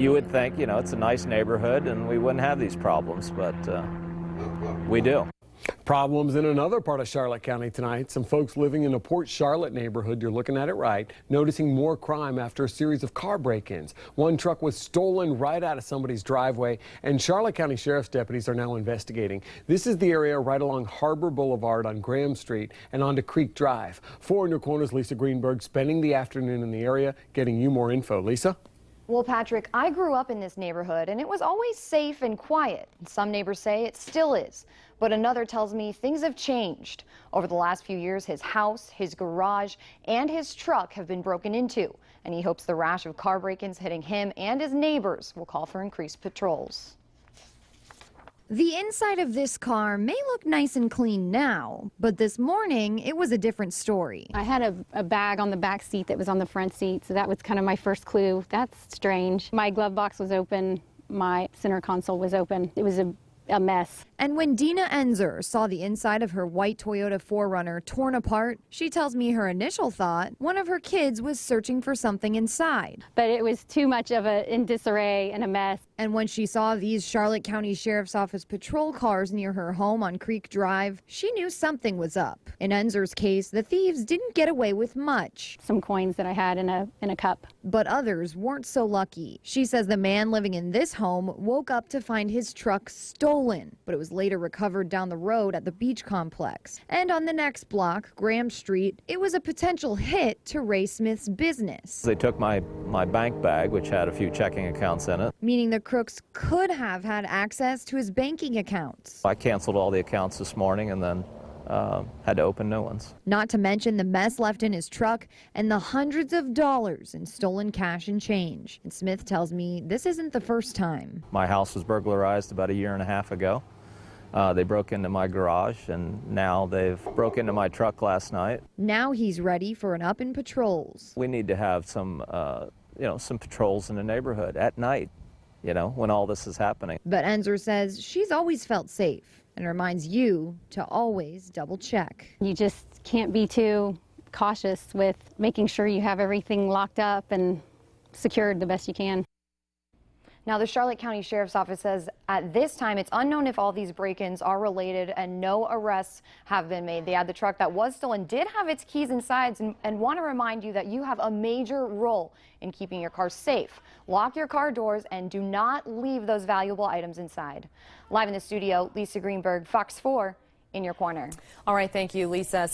You would think, you know, it's a nice neighborhood and we wouldn't have these problems, but we do. Problems in another part of Charlotte County tonight. Some folks living in a Port Charlotte neighborhood, you're looking at it right, noticing more crime after a series of car break-ins. One truck was stolen right out of somebody's driveway, and Charlotte County Sheriff's deputies are now investigating. This is the area right along Harbor Boulevard on Graham Street and onto Creek Drive. 4 in your corners, Lisa Greenberg, spending the afternoon in the area, getting you more info. Lisa? Well, Patrick, I grew up in this neighborhood and it was always safe and quiet. Some neighbors say it still is, but another tells me things have changed. Over the last few years, his house, his garage, and his truck have been broken into, and he hopes the rash of car break-ins hitting him and his neighbors will call for increased patrols. The inside of this car may look nice and clean now, but this morning it was a different story. I had a bag on the back seat that was on the front seat, so that was kind of my first clue. That's strange. My glove box was open, my center console was open. It was a mess. And when Dina Enzer saw the inside of her white Toyota 4Runner torn apart, she tells me her initial thought one of her kids was searching for something inside. But it was too much of in disarray and a mess. And when she saw these Charlotte County Sheriff's Office patrol cars near her home on Creek Drive, she knew something was up. In Enzer's case, the thieves didn't get away with much. Some coins that I had in a cup. But others weren't so lucky. She says the man living in this home woke up to find his truck stolen, but it was later recovered down the road at the beach complex. And on the next block, Graham Street, it was a potential hit to Ray Smith's business. They took my bank bag, which had a few checking accounts in it. Meaning the crooks could have had access to his banking accounts. I canceled all the accounts this morning and then had to open new ones. Not to mention the mess left in his truck and the hundreds of dollars in stolen cash and change. And Smith tells me this isn't the first time. My house was burglarized about 1.5 years ago. They broke into my garage, and now they've broke into my truck last night. Now he's ready for an up in patrols. We need to have some, some patrols in the neighborhood at night, when all this is happening. But Enzer says she's always felt safe and reminds you to always double check. You just can't be too cautious with making sure you have everything locked up and secured the best you can. Now, the Charlotte County Sheriff's Office says at this time it's unknown if all these break-ins are related and no arrests have been made. They add the truck that was stolen did have its keys inside and want to remind you that you have a major role in keeping your car safe. Lock your car doors and do not leave those valuable items inside. Live in the studio, Lisa Greenberg, Fox 4 in your corner. All right, thank you, Lisa.